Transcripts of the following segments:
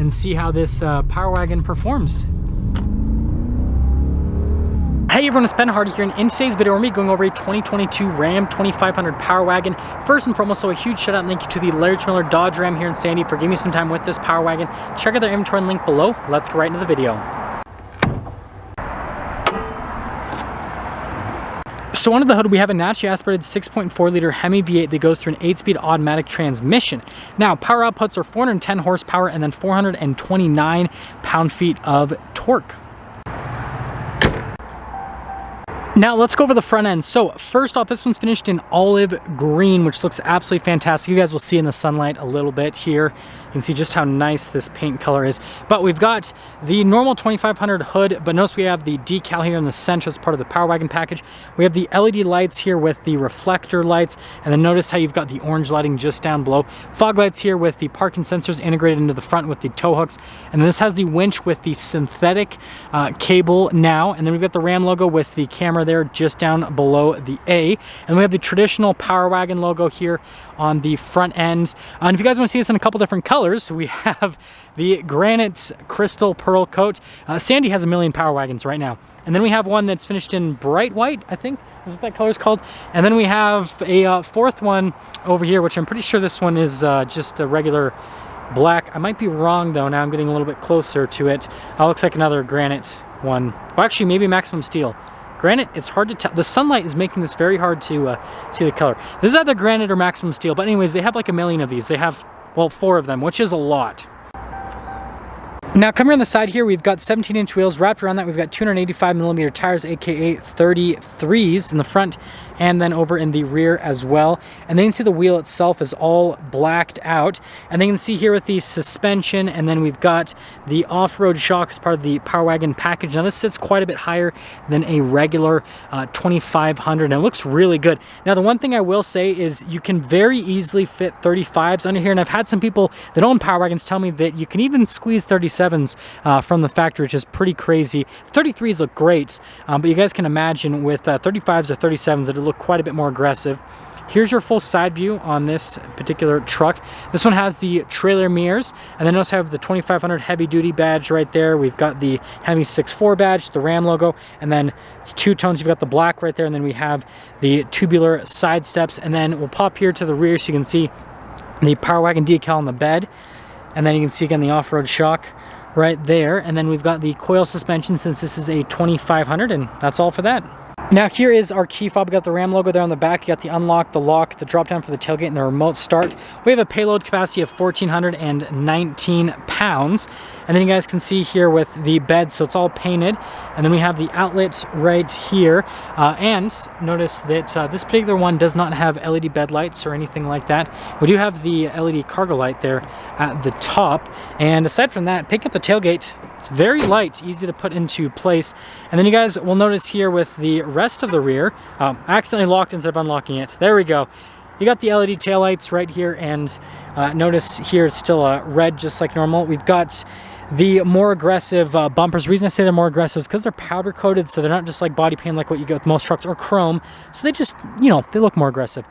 and see how this Power Wagon performs. Hey everyone, it's Ben Hardy here, and in today's video we're going to be going over a 2022 Ram 2500 Power Wagon. First and foremost, so a huge shout out and thank you to the Larry Miller Dodge Ram here in Sandy for giving me some time with this Power Wagon. Check out their inventory and link below. Let's get right into the video. So under the hood we have a naturally aspirated 6.4 liter Hemi V8 that goes through an 8-speed automatic transmission. Now power outputs are 410 horsepower and then 429 pound-feet of torque. Now let's go over the front end. So first off, this one's finished in olive green, which looks absolutely fantastic. You guys will see in the sunlight a little bit here. You can see just how nice this paint color is. But we've got the normal 2500 hood, but notice we have the decal here in the center as part of the Power Wagon package. We have the LED lights here with the reflector lights, and then notice how you've got the orange lighting just down below. Fog lights here with the parking sensors integrated into the front with the tow hooks. And then this has the winch with the synthetic cable now. And then we've got the Ram logo with the camera there just down below the A. And we have the traditional Power Wagon logo here on the front end. And if you guys want to see this in a couple different colors, we have the granite crystal pearl coat. Sandy has a million Power Wagons right now. And then we have one that's finished in bright white, I think is what that color is called. And then we have a fourth one over here, which I'm pretty sure this one is just a regular black. I might be wrong though, now I'm getting a little bit closer to it. Looks like another granite one. Well, actually maybe maximum steel. Granite, it's hard to tell. The sunlight is making this very hard to see the color. This is either granite or maximum steel, but anyways, they have like a million of these. They have, well, 4 of them, which is a lot. Now coming on the side here, we've got 17-inch wheels. Wrapped around that, we've got 285mm tires, aka 33s in the front, and then over in the rear as well. And then you can see the wheel itself is all blacked out. And then you can see here with the suspension, and then we've got the off-road shock as part of the Power Wagon package. Now this sits quite a bit higher than a regular 2500, and it looks really good. Now the one thing I will say is you can very easily fit 35s under here, and I've had some people that own Power Wagons tell me that you can even squeeze 37s from the factory, which is pretty crazy. 33s look great, but you guys can imagine with 35s or 37s that it look quite a bit more aggressive. Here's your full side view on this particular truck. This one has the trailer mirrors, and then also have the 2500 heavy duty badge right there. We've got the Hemi 6.4 badge, the Ram logo, and then it's 2 tones. You've got the black right there, and then we have the tubular side steps, and then we'll pop here to the rear so you can see the Power Wagon decal on the bed, and then you can see again the off-road shock right there. And then we've got the coil suspension since this is a 2500, and that's all for that. Now here is our key fob. We got the Ram logo there on the back. You got the unlock, the lock, the drop down for the tailgate, and the remote start. We have a payload capacity of 1,419 pounds. And then you guys can see here with the bed, so it's all painted. And then we have the outlet right here. And notice that this particular one does not have LED bed lights or anything like that. We do have the LED cargo light there at the top. And aside from that, picking up the tailgate, it's very light, easy to put into place. And then you guys will notice here with the rest of the rear, I accidentally locked instead of unlocking it. There we go. You got the LED taillights right here, and notice here it's still red just like normal. We've got the more aggressive bumpers. The reason I say they're more aggressive is because they're powder coated, so they're not just like body paint like what you get with most trucks, or chrome. So they just, you know, they look more aggressive.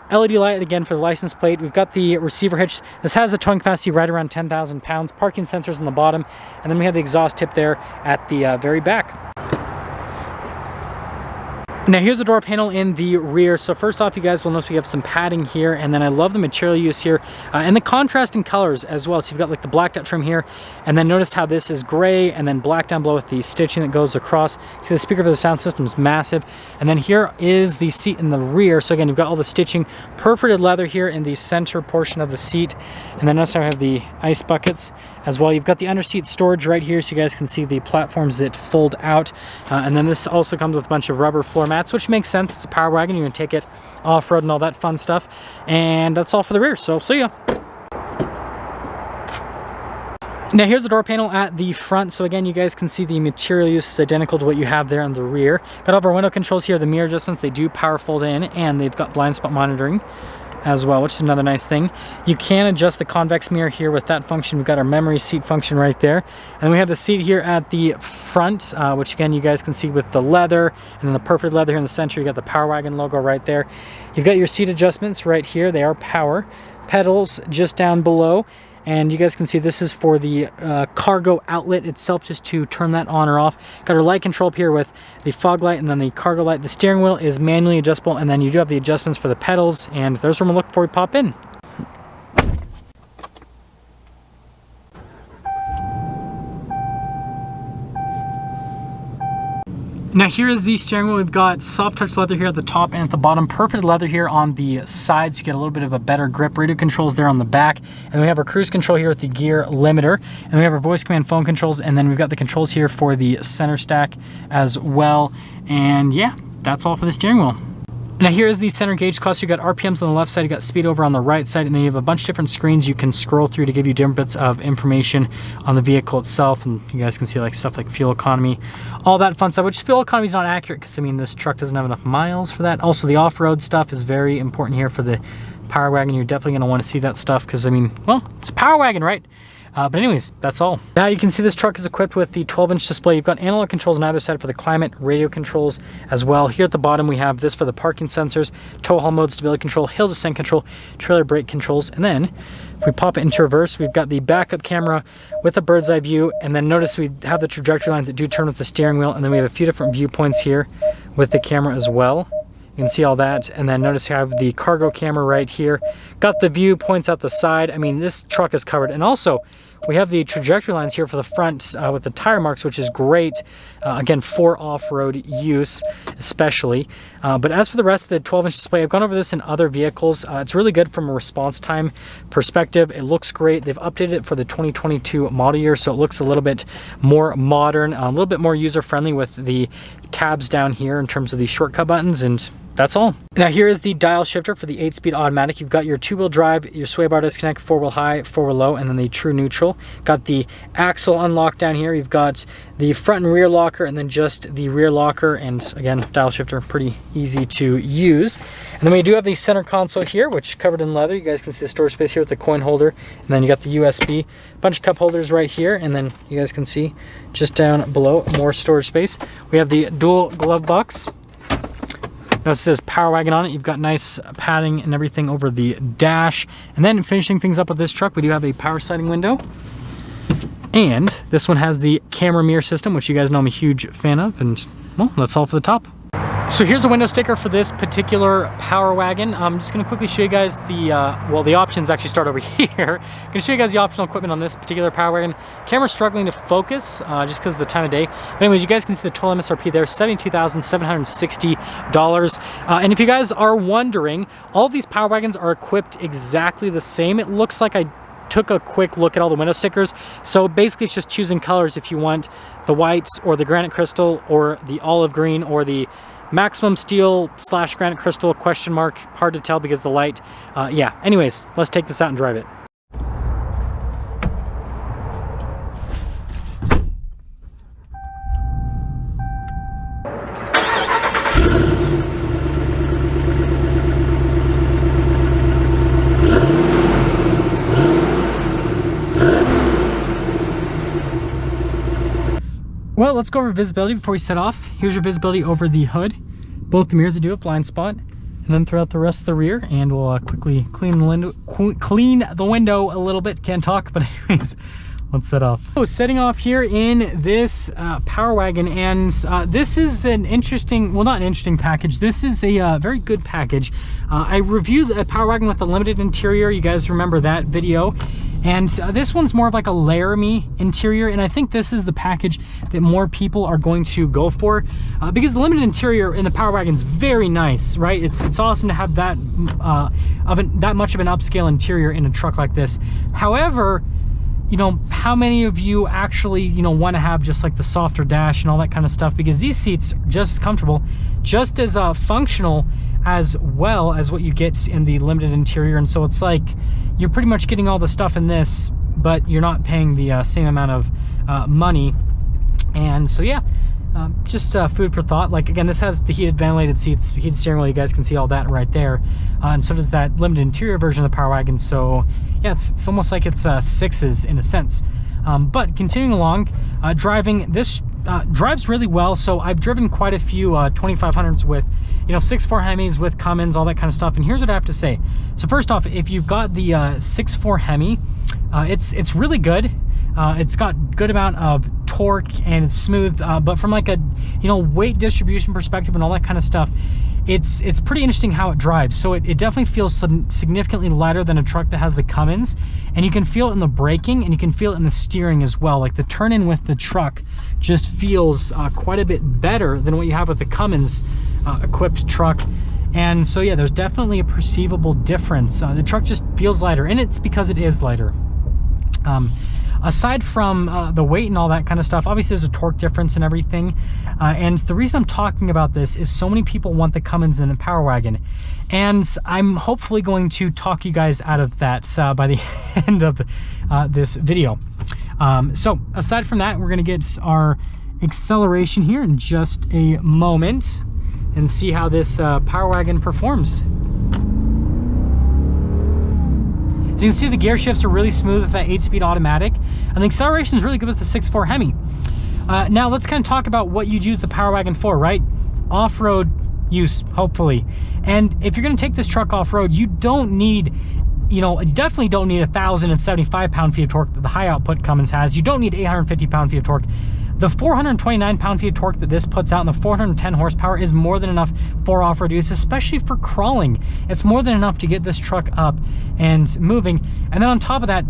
LED light again for the license plate. We've got the receiver hitch. This has a towing capacity right around 10,000 pounds. Parking sensors on the bottom, and then we have the exhaust tip there at the very back. Now here's the door panel in the rear. So first off, you guys will notice we have some padding here, and then I love the material use here and the contrasting colors as well. So you've got like the blacked out trim here, and then notice how this is gray and then black down below with the stitching that goes across. See the speaker for the sound system is massive. And then here is the seat in the rear. So again, you've got all the stitching, perforated leather here in the center portion of the seat. And then notice how I have the ice buckets as well. You've got the under seat storage right here, so you guys can see the platforms that fold out. And then this also comes with a bunch of rubber floor mats, which makes sense. It's a Power Wagon. You can take it off-road and all that fun stuff. And that's all for the rear, so see ya. Now here's the door panel at the front. So again, you guys can see the material use is identical to what you have there on the rear. Got all of our window controls here, the mirror adjustments. They do power fold in, and they've got blind spot monitoring as well, which is another nice thing. You can adjust the convex mirror here with that function. We've got our memory seat function right there. And then we have the seat here at the front, which again, you guys can see with the leather, and then the perfect leather here in the center. You got the Power Wagon logo right there. You've got your seat adjustments right here. They are power. Pedals just down below. And you guys can see this is for the cargo outlet itself, just to turn that on or off. Got our light control up here with the fog light and then the cargo light. The steering wheel is manually adjustable, and then you do have the adjustments for the pedals, and there's where we'll look before we pop in. Now here is the steering wheel. We've got soft touch leather here at the top and at the bottom, perfect leather here on the sides. You get a little bit of a better grip. Radio controls there on the back. And we have our cruise control here with the gear limiter. And we have our voice command phone controls. And then we've got the controls here for the center stack as well. And yeah, that's all for the steering wheel. Now here is the center gauge cluster. You got RPMs on the left side, you got speed over on the right side, and then you have a bunch of different screens you can scroll through to give you different bits of information on the vehicle itself. And you guys can see like stuff like fuel economy, all that fun stuff, which fuel economy is not accurate because I mean this truck doesn't have enough miles for that. Also the off-road stuff is very important here for the Power Wagon. You're definitely going to want to see that stuff because I mean, well, it's a Power Wagon, right? But anyways, that's all. Now you can see this truck is equipped with the 12-inch display. You've got analog controls on either side for the climate, radio controls as well. Here at the bottom, we have this for the parking sensors, tow haul mode, stability control, hill descent control, trailer brake controls. And then if we pop it into reverse, we've got the backup camera with a bird's eye view. And then notice we have the trajectory lines that do turn with the steering wheel. And then we have a few different viewpoints here with the camera as well. You can see all that, and then notice you have the cargo camera right here. Got the viewpoints out the side. I mean, this truck is covered. And also, we have the trajectory lines here for the front with the tire marks, which is great, again, for off-road use especially. But as for the rest of the 12-inch display, I've gone over this in other vehicles. It's really good from a response time perspective. It looks great. They've updated it for the 2022 model year, so it looks a little bit more modern, a little bit more user-friendly with the tabs down here in terms of the shortcut buttons, and that's all. Now here is the dial shifter for the 8-speed automatic. You've got your 2-wheel drive, your sway bar disconnect, 4-wheel high, 4-wheel low, and then the true neutral. Got the axle unlock down here. You've got the front and rear locker, and then just the rear locker, and again, dial shifter, pretty easy to use. And then we do have the center console here, which covered in leather. You guys can see the storage space here with the coin holder, and then you got the USB, bunch of cup holders right here, and then you guys can see just down below, more storage space. We have the dual glove box. Notice it says Power Wagon on it. You've got nice padding and everything over the dash. And then finishing things up with this truck, we do have a power sliding window. And this one has the camera mirror system, which you guys know I'm a huge fan of. And well, that's all for the top. So here's a window sticker for this particular Power Wagon. I'm just going to quickly show you guys the, well, the options actually start over here. I'm going to show you guys the optional equipment on this particular Power Wagon. Camera's struggling to focus just because of the time of day. But anyways, you guys can see the total MSRP there, $72,760. And if you guys are wondering, all of these Power Wagons are equipped exactly the same. It looks like I took a quick look at all the window stickers. So basically it's just choosing colors if you want the whites or the granite crystal or the olive green or the maximum steel / granite crystal question mark. Hard to tell because the light. Yeah, anyways, let's take this out and drive it. Well, let's go over visibility before we set off. Here's your visibility over the hood. Both the mirrors do a blind spot. And then throughout the rest of the rear, and we'll quickly clean the window a little bit. Can't talk, but anyways, let's set off. So setting off here in this Power Wagon, and this is an interesting, well, not an interesting package. This is a very good package. I reviewed a Power Wagon with a limited interior. You guys remember that video. And this one's more of like a Laramie interior, and I think this is the package that more people are going to go for because the limited interior in the Power Wagon is very nice, right? It's awesome to have that that much of an upscale interior in a truck like this. However, you know, how many of you actually, you know, want to have just like the softer dash and all that kind of stuff? Because these seats are just as comfortable, just as functional as well as what you get in the limited interior. And so it's like you're pretty much getting all the stuff in this, but you're not paying the same amount of money. And so yeah, just food for thought. Like again, this has the heated ventilated seats, heated steering wheel. You guys can see all that right there, and so does that limited interior version of the Power Wagon. So yeah, it's almost like it's sixes in a sense. But continuing along, driving this drives really well. So I've driven quite a few 2500s with, you know, 6.4 Hemis with Cummins, all that kind of stuff. And here's what I have to say. So first off, if you've got the 6.4 Hemi, it's really good. It's got good amount of torque and it's smooth, but from like a, you know, weight distribution perspective and all that kind of stuff, it's pretty interesting how it drives. So it definitely feels significantly lighter than a truck that has the Cummins, and you can feel it in the braking and you can feel it in the steering as well. Like the turn in with the truck just feels quite a bit better than what you have with the Cummins equipped truck. And so yeah, there's definitely a perceivable difference. The truck just feels lighter, and it's because it is lighter. Aside from the weight and all that kind of stuff, obviously there's a torque difference and everything. And the reason I'm talking about this is so many people want the Cummins in the Power Wagon. And I'm hopefully going to talk you guys out of that by the end of this video. So aside from that, we're going to get our acceleration here in just a moment and see how this Power Wagon performs. So you can see the gear shifts are really smooth with that 8-speed automatic, and the acceleration is really good with the 6.4 Hemi. Now let's kind of talk about what you'd use the Power Wagon for, right? Off-road use, hopefully. And if you're going to take this truck off-road, you don't need, you know, you definitely don't need 1,075 pound-feet of torque that the high output Cummins has. You don't need 850 pound-feet of torque. The 429 pound-feet of torque that this puts out and the 410 horsepower is more than enough for off-road use, especially for crawling. It's more than enough to get this truck up and moving. And then on top of that,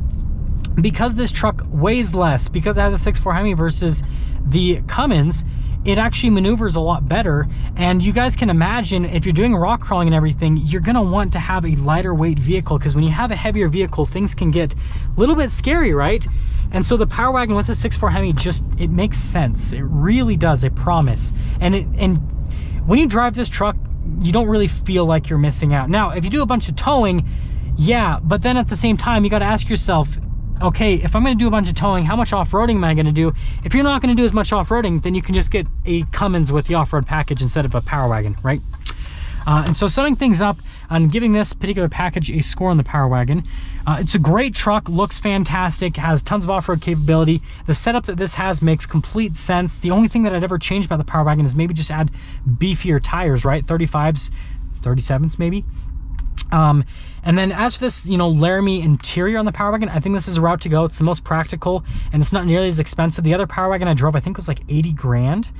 because this truck weighs less, because it has a 6.4 Hemi versus the Cummins, it actually maneuvers a lot better. And you guys can imagine, if you're doing rock crawling and everything, you're gonna want to have a lighter weight vehicle, because when you have a heavier vehicle, things can get a little bit scary, right? And so the Power Wagon with the 6.4 Hemi, it makes sense. It really does, I promise. And when you drive this truck, you don't really feel like you're missing out. Now, if you do a bunch of towing, yeah, but then at the same time, you got to ask yourself, okay, if I'm going to do a bunch of towing, how much off-roading am I going to do? If you're not going to do as much off-roading, then you can just get a Cummins with the off-road package instead of a Power Wagon, right? And so summing things up on giving this particular package a score on the Power Wagon, it's a great truck, looks fantastic, has tons of off-road capability. The setup that this has makes complete sense. The only thing that I'd ever change about the Power Wagon is maybe just add beefier tires, right? 35s, 37s maybe. And then as for this, you know, Laramie interior on the Power Wagon, I think this is a route to go. It's the most practical, and it's not nearly as expensive. The other Power Wagon I drove, I think, was like 80 grand.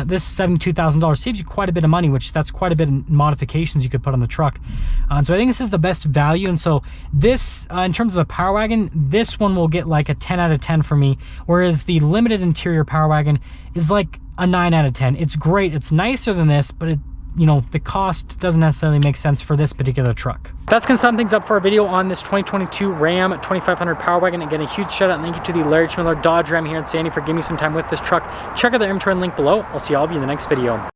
This $72,000 saves you quite a bit of money, which that's quite a bit of modifications you could put on the truck. And so I think this is the best value. And so this, in terms of the Power Wagon, this one will get like a 10 out of 10 for me, whereas the limited interior Power Wagon is like a 9 out of 10. It's great. It's nicer than this, but you know, the cost doesn't necessarily make sense for this particular truck. That's gonna sum things up for our video on this 2022 Ram 2500 Power Wagon. Again, a huge shout out and thank you to the Larry Schmiller Dodge Ram here in Sandy for giving me some time with this truck. Check out the inventory link below. I'll see all of you in the next video.